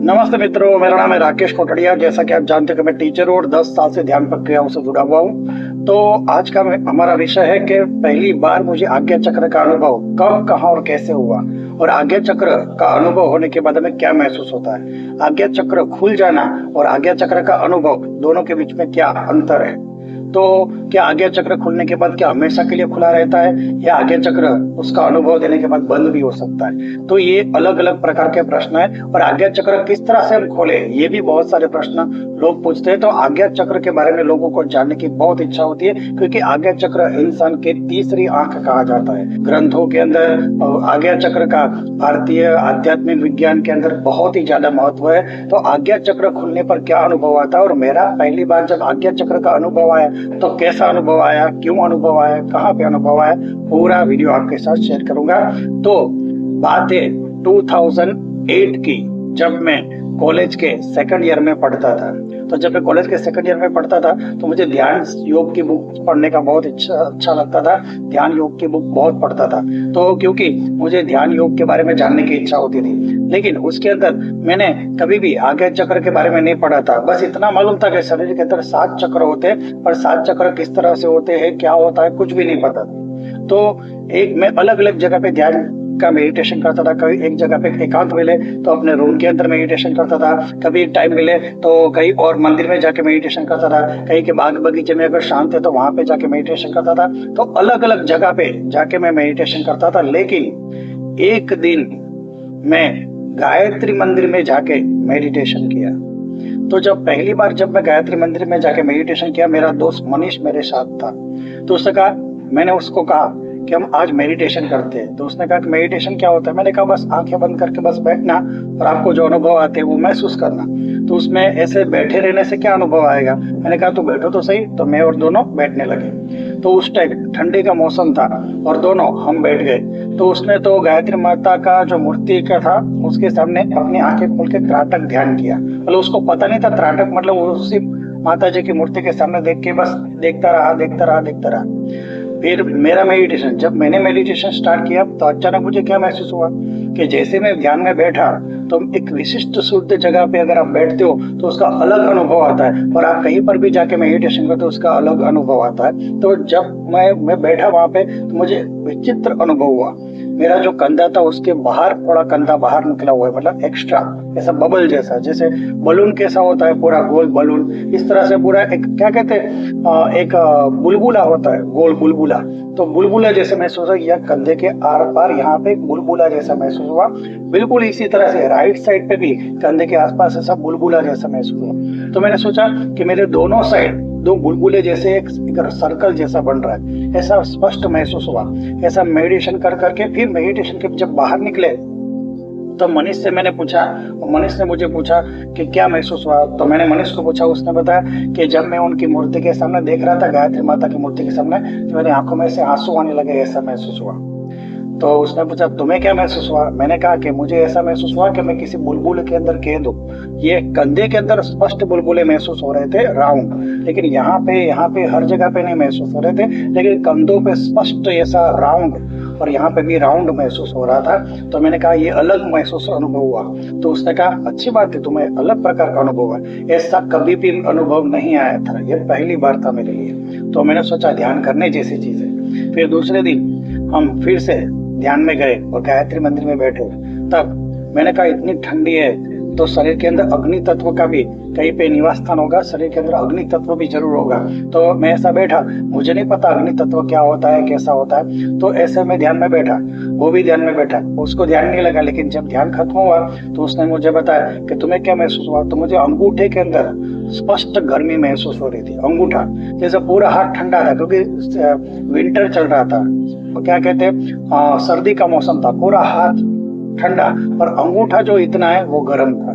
नमस्ते मित्रों, मेरा नाम है राकेश कोटड़िया। जैसा कि आप जानते हैं कि मैं टीचर हूँ और 10 साल से ध्यान प्रक्रियाओं से जुड़ा हुआ हूँ। तो आज का हमारा विषय है कि पहली बार मुझे आज्ञा चक्र का अनुभव कब, कहाँ और कैसे हुआ, और आज्ञा चक्र का अनुभव होने के बाद हमें क्या महसूस होता है। आज्ञा चक्र खुल जाना और आज्ञा चक्र का अनुभव दोनों के बीच में क्या अंतर है। तो क्या आज्ञा चक्र खुलने के बाद क्या हमेशा के लिए खुला रहता है, या आज्ञा चक्र उसका अनुभव देने के बाद बंद भी हो सकता है। तो ये अलग अलग प्रकार के प्रश्न है। और आज्ञा चक्र किस तरह से हम खोले, ये भी बहुत सारे प्रश्न लोग पूछते हैं। तो आज्ञा चक्र के बारे में लोगों को जानने की बहुत इच्छा होती है, क्योंकि आज्ञा चक्र इंसान की तीसरी आंख कहा जाता है। ग्रंथों के अंदर आज्ञा चक्र का भारतीय आध्यात्मिक विज्ञान के अंदर बहुत ही ज्यादा महत्व है। तो आज्ञा चक्र खुलने पर क्या अनुभव आता है, और मेरा पहली बार जब आज्ञा चक्र का अनुभव आया तो कैसा अनुभव आया, क्यों अनुभव आया, कहाँ पे अनुभव आया, पूरा वीडियो आपके साथ शेयर करूंगा। तो बात है 2008 की, जब मैं कॉलेज के सेकंड ईयर में पढ़ता था। तो जब मैं कॉलेज के सेकंड ईयर में पढ़ता था तो मुझे ध्यान योग की बुक पढ़ने का बहुत अच्छा लगता था। ध्यान योग की बुक बहुत पढ़ता था, तो क्योंकि मुझे ध्यान योग के बारे में जानने की इच्छा होती थी। लेकिन उसके अंदर मैंने कभी भी आज्ञा चक्र के बारे में नहीं पढ़ा था। बस इतना मालूम था कि शरीर के अंदर 7 चक्र होते हैं, पर 7 चक्र किस तरह से होते हैं, क्या होता है, कुछ भी नहीं पता था। तो मैं अलग अलग जगह पे ध्यान का मेडिटेशन करता था। कभी एक जगह पे एकांत मिले तो अपने रूम के अंदर मेडिटेशन करता था, कभी टाइम मिले तो कहीं और मंदिर में जाके मेडिटेशन करता था, कहीं के बाग बगीचे में अगर शांत है तो वहां पे जाके मेडिटेशन करता था। तो अलग अलग जगह पे जाके मैं मेडिटेशन करता था। लेकिन एक दिन मैं गायत्री मंदिर में जाके मेडिटेशन किया। तो जब पहली बार जब मैं गायत्री मंदिर में जाके मेडिटेशन किया, मेरा दोस्त मनीष मेरे साथ था। तो उसने कहा, मैंने उसको कहा कि हम आज मेडिटेशन करते हैं। तो उसने कहा कि मेडिटेशन क्या होता है। मैंने कहा बस आंखें बंद करके बस बैठना और आपको जो अनुभव आते हैं वो महसूस करना। तो उसमें ऐसे बैठे रहने से क्या अनुभव आएगा। मैंने कहा तो बैठो तो सही। तो मैं और दोनों बैठने लगे। तो उस टाइम ठंडी का मौसम था और दोनों हम बैठ गए। तो उसने तो गायत्री माता का जो मूर्ति का था उसके सामने अपनी आंखें खोल के त्राटक ध्यान किया। मतलब उसको पता नहीं था त्राटक मतलब उसी माता जी की मूर्ति के सामने देख के बस देखता रहा। फिर मेरा मेडिटेशन, जब मैंने मेडिटेशन स्टार्ट किया तो अचानक मुझे क्या महसूस हुआ कि जैसे मैं ध्यान में बैठा तो एक विशिष्ट शुद्ध जगह पे अगर आप बैठते हो तो उसका अलग अनुभव आता है, और आप कहीं पर भी जाके मेडिटेशन करते हो उसका अलग अनुभव आता है। तो जब मैं बैठा वहां पे तो मुझे विचित्र अनुभव हुआ। मेरा जो कंधा था उसके बाहर थोड़ा कंधा बाहर निकला हुआ है, मतलब एक्स्ट्रा ऐसा बबल जैसा, जैसे बलून कैसा होता है पूरा गोल बलून, इस तरह से पूरा एक क्या कहते हैं एक बुलबुला होता है, गोल बुलबुला। तो बुलबुला जैसे महसूस हुआ, या कंधे के आर पार यहाँ पे बुलबुला जैसा महसूस हुआ। बिल्कुल इसी तरह से राइट साइड पे भी कंधे के आसपास ऐसा बुलबुला जैसा महसूस हुआ। तो मैंने सोचा कि मेरे दोनों साइड दो बुलबुले जैसे एक सर्कल जैसा बन रहा है, ऐसा स्पष्ट महसूस हुआ। ऐसा मेडिटेशन कर करके फिर मेडिटेशन के जब बाहर निकले तो मनीष से मैंने पूछा, और मनीष ने मुझे पूछा कि क्या महसूस हुआ। तो मैंने मनीष को पूछा, उसने बताया कि जब मैं उनकी मूर्ति के सामने देख रहा था, गायत्री माता की मूर्ति के सामने, तो मेरी आंखों में से आंसू आने लगे, ऐसा महसूस हुआ। तो उसने पूछा तुम्हें क्या महसूस हुआ। मैंने कहा कि मुझे ऐसा महसूस हुआ कि मैं किसी बुलबुले के अंदर कैद हूँ। ये कंधे के अंदर स्पष्ट बुलबुले महसूस हो रहे थे राउंड, लेकिन यहाँ पे हर जगह पे नहीं महसूस हो रहे थे, लेकिन कंधों पे स्पष्ट ऐसा राउंड, और यहाँ पे भी राउंड महसूस हो रहा था। तो मैंने कहा ये अलग महसूस अनुभव हुआ। तो उसने कहा अच्छी बात है, तुम्हें अलग प्रकार का अनुभव है, ऐसा कभी भी अनुभव नहीं आया था, ये पहली बार था मेरे लिए। तो मैंने सोचा ध्यान करने जैसी चीज है। फिर दूसरे दिन हम फिर से ध्यान में गए और गायत्री मंदिर में बैठे। तब मैंने कहा इतनी ठंडी है तो शरीर के अंदर अग्नि तत्व का भी कहीं पे निवास स्थान होगा, शरीर के अंदर अग्नि तत्व भी जरूर होगा। तो मैं ऐसा बैठा, मुझे नहीं पता अग्नि तत्व क्या होता है, कैसा होता है। तो ऐसे में ध्यान में बैठा, वो भी ध्यान में बैठा, उसको ध्यान नहीं लगा। लेकिन जब ध्यान खत्म हुआ तो उसने मुझे बताया कि तुम्हें क्या महसूस हुआ। तो मुझे अंगूठे के अंदर स्पष्ट गर्मी महसूस हो रही थी। अंगूठा जैसे पूरा हाथ ठंडा था, क्योंकि विंटर चल रहा था, क्या कहते हैं सर्दी का मौसम था, पूरा हाथ ठंडा, पर अंगूठा जो इतना है वो गर्म था।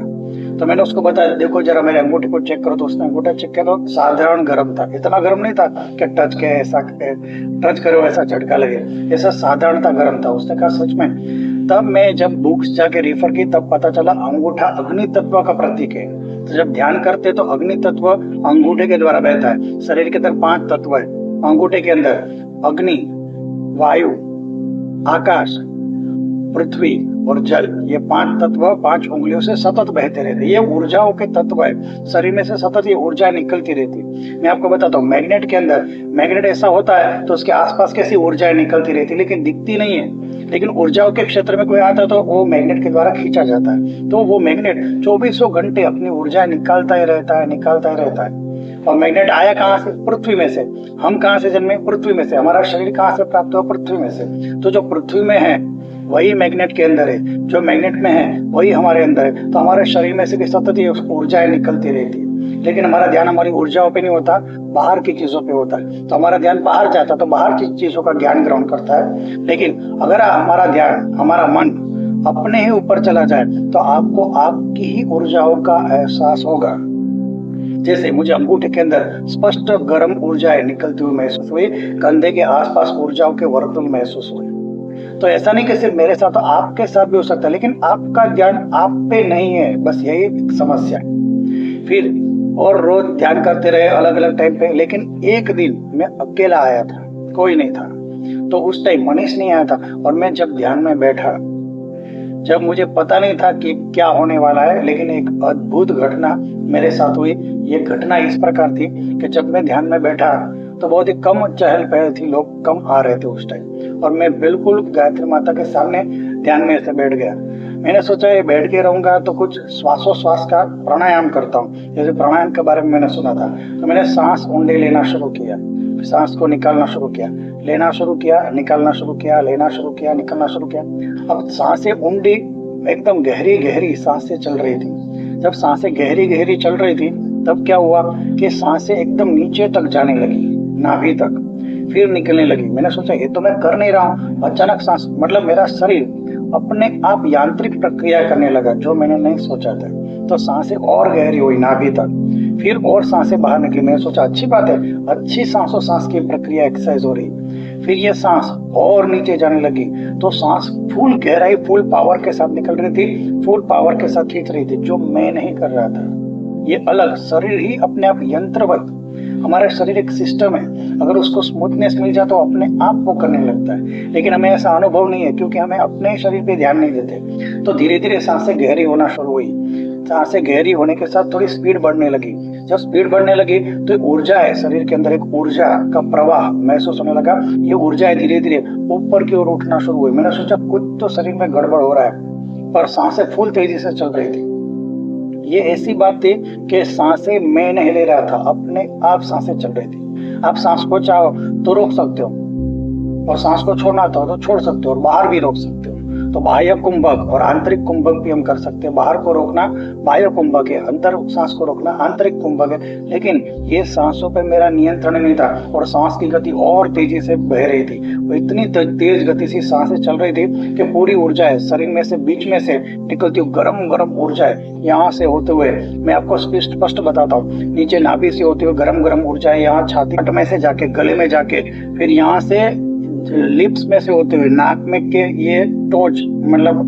तो मैंने उसको बताया देखो जरा मेरे अंगूठे को चेक करो। तो उसने अंगूठा चेक किया तो साधारण गर्म था, इतना गर्म नहीं था कि टच करो ऐसा झटका लगे, ऐसा साधारणता गर्म था। उसने कहा सच में। तब मैं जब बुक्स जाके रेफर की तब पता चला अंगूठा अग्नि तत्व का प्रतीक है। तो जब ध्यान करते तो अग्नि तत्व अंगूठे के द्वारा बहता है। शरीर के अंदर 5 तत्व है अंगूठे के अंदर, अग्नि, वायु, आकाश पृथ्वी और जल, ये 5 तत्व 5 उंगलियों से सतत बहते रहते। ये ऊर्जाओं के तत्व है, शरीर में से सतत ये ऊर्जा निकलती रहती। मैं आपको बताता हूँ, मैग्नेट के अंदर, मैग्नेट ऐसा होता है तो उसके आसपास कैसी ऊर्जाएं निकलती रहती, लेकिन दिखती नहीं है। लेकिन ऊर्जाओं के क्षेत्र में कोई आता है तो वो मैग्नेट के द्वारा खींचा जाता है। तो वो मैग्नेट 2400 घंटे अपनी ऊर्जा निकालता ही रहता है, निकालता ही रहता है। और मैग्नेट आया कहाँ से? पृथ्वी में से। हम कहाँ से जन्मे? पृथ्वी में से। हमारा शरीर कहाँ से प्राप्त हुआ? पृथ्वी में से। तो जो पृथ्वी में है वही मैग्नेट के अंदर है, जो मैग्नेट में है वही हमारे अंदर है। तो हमारे शरीर में से भी सतत ये ऊर्जाएं निकलती रहती है, लेकिन हमारा ध्यान हमारी ऊर्जाओं पे नहीं होता, बाहर की चीजों पे होता है। तो हमारा ध्यान बाहर जाता है तो बाहर की चीजों का ज्ञान ग्रहण करता है। लेकिन अगर हमारा ध्यान, हमारा मन अपने ही ऊपर चला जाए तो आपको आपकी ही ऊर्जाओं का एहसास होगा। जैसे मुझे अंगूठे के अंदर स्पष्ट गर्म ऊर्जाएं निकलती हुई महसूस हुई, कंधे के आसपास ऊर्जाओं के वर्तुल महसूस हुए। तो ऐसा नहीं कि सिर्फ मेरे साथ, तो आपके साथ भी हो सकता है, लेकिन आपका ध्यान आप पे नहीं है, बस यही एक समस्या है। फिर और रोज ध्यान करते रहे अलग अलग टाइम पे, लेकिन एक दिन मैं अकेला आया था, कोई नहीं था। तो उस टाइम मनीष नहीं आया था, और मैं जब ध्यान में बैठा, जब मुझे पता नहीं था कि क्या होने वाला है, लेकिन एक अद्भुत घटना मेरे साथ हुई। ये घटना इस प्रकार थी कि जब मैं ध्यान में बैठा तो बहुत ही कम चहल पहल थी, लोग कम आ रहे थे उस टाइम, और मैं बिल्कुल गायत्री माता के सामने ध्यान में ऐसे बैठ गया। मैंने सोचा ये बैठ के रहूंगा तो कुछ श्वासोश्वास का प्राणायाम करता हूँ, जैसे प्राणायाम के बारे में मैंने सुना था। तो मैंने सांस ऊंडे लेना शुरू किया, सांस को निकालना शुरू किया, लेना शुरू किया, निकालना शुरू किया, लेना शुरू किया, निकालना शुरू किया। अब सांसें ऊंडी एकदम गहरी गहरी सांसें चल रही थी। जब सांसें गहरी गहरी चल रही थी तब क्या हुआ कि सांसें एकदम नीचे तक जाने लगी, नाभि तक, फिर निकलने लगी। मैंने सोचा ये तो मैं कर नहीं रहा हूँ। अचानक सांस, मतलब मेरा शरीर अपने आप यांत्रिक प्रक्रिया करने लगा, जो मैंने नहीं सोचा था। तो सांसें और गहरी हुई नाभि तक, फिर और सांसें बाहर निकली। मैंने सोचा अच्छी बात है, अच्छी सांसों सांस की प्रक्रिया एक्सरसाइज हो रही। फिर ये सांस और नीचे जाने लगी, तो सांस फुल गहराई, फुल पावर के साथ निकल रही थी, फुल पावर के साथ खींच रही थी, जो मैं नहीं कर रहा था। ये अलग शरीर ही अपने आप यंत्रवत, हमारा शरीर एक सिस्टम है, अगर उसको स्मूथनेस मिल जाए तो अपने आप वो करने लगता है। लेकिन हमें ऐसा अनुभव नहीं है, क्योंकि हमें अपने शरीर पे ध्यान नहीं देते। तो धीरे धीरे सांसें गहरी होना शुरू हुई। सांसें गहरी होने के साथ थोड़ी स्पीड बढ़ने लगी। जब स्पीड बढ़ने लगी तो ऊर्जा है, शरीर के अंदर एक ऊर्जा का प्रवाह महसूस होने लगा। ये ऊर्जा धीरे धीरे ऊपर की ओर उठना शुरू हुई। मैंने सोचा कुछ तो शरीर में गड़बड़ हो रहा है, पर सांसें फुल तेजी से चल रही थी। ये ऐसी बात थी कि सांसें मैं नहीं ले रहा था, अपने आप सांसें चल रही थी। आप सांस को चाहो तो रोक सकते हो, और सांस को छोड़ना हो तो छोड़ सकते हो, और बाहर भी रोक सकते हो। तो बाह्य कुंभक और आंतरिक कुंभक भी हम कर सकते हैं। बाहर को रोकना बाह्य कुंभक है, अंदर सांस को रोकना आंतरिक कुंभक है। लेकिन ये सांसों पे मेरा नियंत्रण नहीं था, और सांस की गति और तेजी से बह रही थी। वो इतनी तेज गति से सांसें चल रही थी कि पूरी ऊर्जा है शरीर में से, बीच में से निकलती हुई गरम गरम ऊर्जा है, यहाँ से होते हुए, मैं आपको स्पष्ट बताता हूँ, नीचे नाभि से होते हुए गरम गरम ऊर्जा है, यहाँ छाती में से जाके गले में जाके, फिर यहाँ से लिप्स में से होते हुए नाक में के ये टोच, मतलब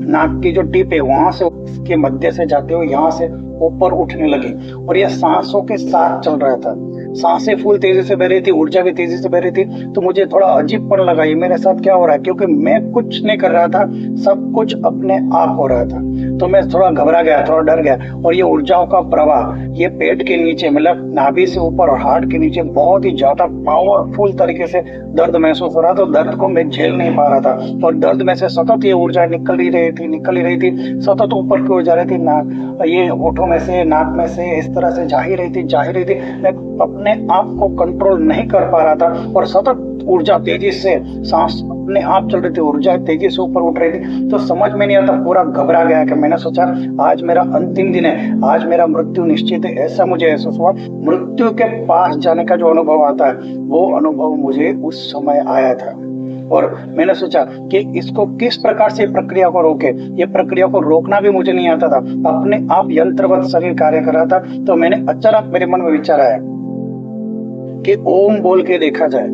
नाक की जो टिप है वहां से, इसके मध्य से जाते हुए यहाँ से ऊपर उठने लगी। और ये सांसों के साथ चल रहा था। सांसें फुल तेजी से बह रही थी, ऊर्जा भी तेजी से बह रही थी। तो मुझे थोड़ा अजीबपन लगा, ये मेरे साथ क्या हो रहा है, क्योंकि मैं कुछ नहीं कर रहा था, सब कुछ अपने आप हो रहा था। तो मैं थोड़ा घबरा गया, थोड़ा डर गया। और ये ऊर्जाओं का प्रवाह ये पेट के नीचे, मतलब नाभि से ऊपर और हार्ट के नीचे बहुत ही ज्यादा पावरफुल तरीके से दर्द महसूस हो रहा था। दर्द को मैं झेल नहीं पा रहा था, और दर्द में से सतत ये ऊर्जा निकल ही रही थी, सतत ऊपर की ओर जा रही थी। नाक, ये होठों में से, नाक में से इस तरह से जा ही रही थी। मैं अपने आप को कंट्रोल नहीं कर पा रहा था, और सतत ऊर्जा तेजी से, सांस अपने आप चल रही थी, ऊर्जा तेजी से ऊपर उठ रही थी। तो समझ में नहीं आता, पूरा घबरा गया कि मैंने सोचा आज मेरा अंतिम दिन है, आज मेरा मृत्यु निश्चित है, ऐसा मुझे एहसास हुआ। मृत्यु के पास जाने का जो अनुभव आता है, वो अनुभव मुझे उस समय आया था। और मैंने सोचा कि इसको किस प्रकार से प्रक्रिया को रोके। ये प्रक्रिया को रोकना भी मुझे नहीं आता था, अपने आप यंत्रवत शरीर कार्य कर रहा था। तो मैंने अचानक मेरे मन में विचार आया कि ओम बोल के देखा जाए।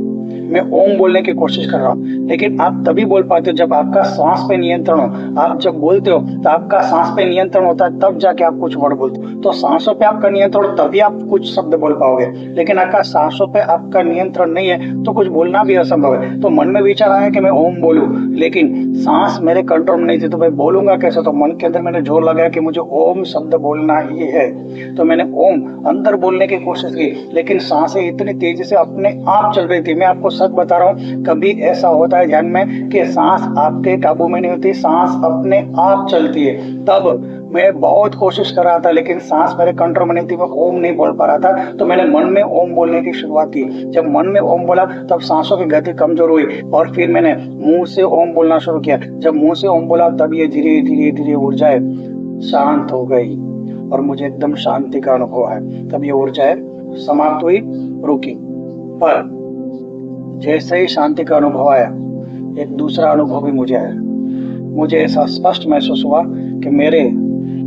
मैं ओम बोलने की कोशिश कर रहा हूँ, लेकिन आप तभी बोल पाते हो जब आपका सांस पे नियंत्रण हो। आप जब बोलते हो तो आपका सांस पे नियंत्रण होता है, तब जाके आप कुछ वर्ड बोलते हो। तो सांसों पे आपका नियंत्रण हो तभी आप कुछ शब्द बोल पाओगे, लेकिन आपका सांसों पे आपका नियंत्रण नहीं है तो कुछ बोलना भी असंभव है। तो मन में विचार आया कि मैं ओम बोलूं, लेकिन सांस मेरे कंट्रोल में नहीं थी, तो मैं बोलूंगा कैसे। तो मन के अंदर मैंने जोर लगाया कि मुझे ओम शब्द बोलना ही है। तो मैंने ओम अंदर बोलने की कोशिश की, लेकिन सांसें इतनी तेजी से अपने आप चल रही थी। मैं आपको सच बता रहा हूँ, कभी ऐसा होता है ध्यान में कि सांस आपके काबू में नहीं होती, सांस अपने आप चलती है। तब मैं बहुत कोशिश कर रहा था, लेकिन सांस मेरे कंट्रोल में नहीं थी, मैं ओम नहीं बोल पा रहा था। तो मैंने मन में ओम बोलने की शुरुआत की। जब मन में ओम बोला तब सांसों की गति कमजोर हुई और फिर मैंने मुंह से ओम बोलना शुरू किया। जब मुंह से ओम बोला तब ये धीरे धीरे धीरे ऊर्जाएं शांत हो गई और मुझे एकदम शांति का अनुभव है। तब ये ऊर्जाएं समाप्त हुई, रुकी। पर जैसे ही शांति का अनुभव आया, एक दूसरा अनुभव भी मुझे आया। मुझे ऐसा स्पष्ट महसूस हुआ कि मेरे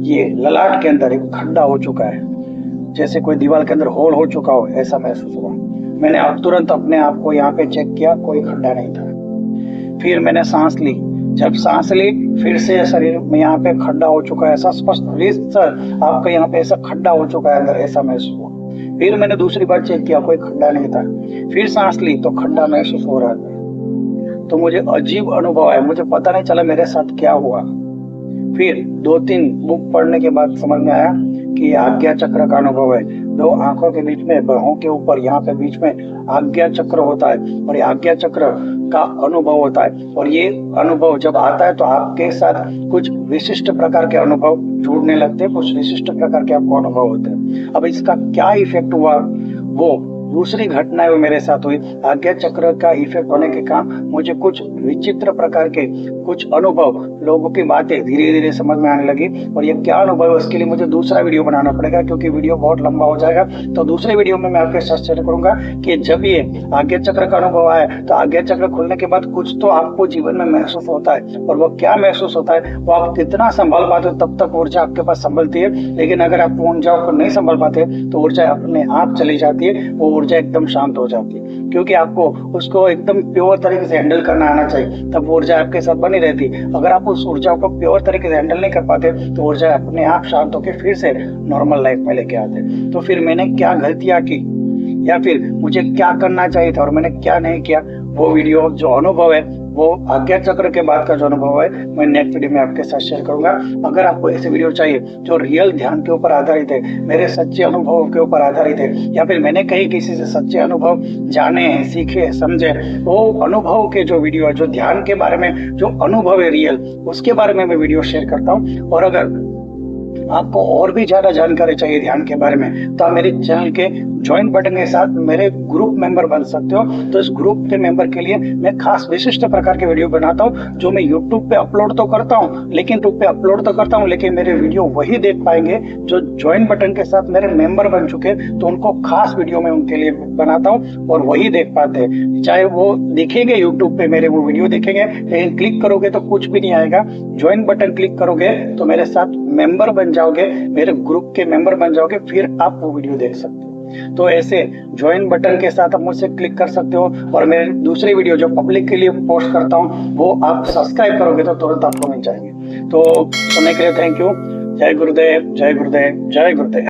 ये ललाट के अंदर एक खड्डा हो चुका है, जैसे कोई दीवार के अंदर होल हो चुका हो, ऐसा महसूस हुआ। मैंने अब तुरंत अपने आप को यहाँ पे चेक किया, कोई खड्डा नहीं था। फिर मैंने सांस ली। जब सांस ली फिर से शरीर में यहाँ पे खड्डा हो चुका है, ऐसा स्पष्ट, सर आपका यहाँ पे ऐसा खड्डा हो चुका है अंदर, ऐसा महसूस हुआ। फिर मैंने दूसरी बार चेक किया, कोई खड्डा नहीं था। फिर सांस ली तो खड्डा महसूस हो रहा था। तो मुझे अजीब अनुभव है, मुझे पता नहीं चला मेरे साथ क्या हुआ। फिर 2-3 बुक पढ़ने के बाद समझ में आया कि आज्ञा चक्र का अनुभव है। 2 आंखों के बीच में, बाहों के ऊपर यहाँ पे बीच में आज्ञा चक्र होता है और ये आज्ञा चक्र का अनुभव होता है। और ये अनुभव जब आता है तो आपके साथ कुछ विशिष्ट प्रकार के अनुभव जुड़ने लगते हैं, कुछ विशिष्ट प्रकार के आपको अनुभव होते हैं। अब इसका क्या इफेक्ट हुआ, वो दूसरी घटनाएं मेरे साथ हुई। आज्ञा चक्र का इफेक्ट होने के कारण मुझे कुछ विचित्र प्रकार के कुछ अनुभव, लोगों की बातें धीरे धीरे समझ में आने लगी। और ये क्या अनुभव है उसके लिए मुझे दूसरा वीडियो बनाना पड़ेगा, क्योंकि वीडियो बहुत लंबा हो जाएगा। तो दूसरे वीडियो में मैं आपके साथ शेयर करूंगा कि जब ये आज्ञा चक्र का अनुभव आया तो आज्ञा चक्र खुलने के बाद कुछ तो आपको जीवन में महसूस होता है, और वो क्या महसूस होता है, वो आप कितना संभाल पाते हो तब तक ऊर्जा आपके पास संभलती है। लेकिन अगर आप ऊर्जाओं को नहीं संभाल पाते तो ऊर्जा अपने आप चली जाती है, वो ऊर्जा एकदम शांत हो जाती है। क्योंकि आपको उसको एकदम प्योर तरीके से हैंडल करना आना चाहिए, तब ऊर्जा आपके साथ बनी रहती। अगर आप उस ऊर्जा को प्योर तरीके से हैंडल नहीं कर पाते तो ऊर्जा अपने आप शांत होकर फिर से नॉर्मल लाइफ में लेके आते। तो फिर मैंने क्या गलतियां की या फिर मुझे क्या करना चाहिए था और मैंने क्या नहीं किया, वो वीडियो जो अनुभव है, वो आज्ञा चक्र के बाद का जो अनुभव है, मैं नेक्स्ट वीडियो में आपके साथ शेयर करूंगा। अगर आपको ऐसे वीडियो चाहिए जो रियल ध्यान के ऊपर आधारित है, मेरे सच्चे अनुभवों के ऊपर आधारित है, या फिर मैंने कहीं किसी से सच्चे अनुभव जाने हैं, सीखे, समझे, वो अनुभव के जो वीडियो है, जो ध्यान के बारे में जो अनुभव है रियल, उसके बारे में मैं वीडियो शेयर करता हूँ। और अगर आपको और भी ज्यादा जानकारी चाहिए ध्यान के बारे में तो आप मेरे चैनल के ज्वाइन बटन के साथ मेरे ग्रुप मेंबर बन सकते हो। तो इस ग्रुप के मेंबर के लिए मैं खास विशिष्ट प्रकार के वीडियो बनाता हूं, जो मैं यूट्यूब पे अपलोड तो करता हूं, लेकिन मेरे वीडियो वही देख पाएंगे जो ज्वाइन बटन के साथ मेरे मेंबर बन चुके। तो उनको खास वीडियो में उनके लिए बनाता हूँ और वही देख पाते हैं। चाहे वो देखेंगे यूट्यूब पे मेरे वो वीडियो देखेंगे, लेकिन क्लिक करोगे तो कुछ भी नहीं आएगा। ज्वाइन बटन क्लिक करोगे तो मेरे साथ मेंबर बन जाओगे, मेरे ग्रुप के मेंबर बन जाओगे, फिर आप वो वीडियो देख सकते हो। तो ऐसे ज्वाइन बटन के साथ आप मुझसे क्लिक कर सकते हो और मेरे दूसरे वीडियो जो पब्लिक के लिए पोस्ट करता हूँ वो आप सब्सक्राइब करोगे तो तुरंत आपको मिल जाएंगे। तो सुनने के लिए थैंक यू। जय गुरुदेव, जय गुरुदेव, जय गुरुदेव।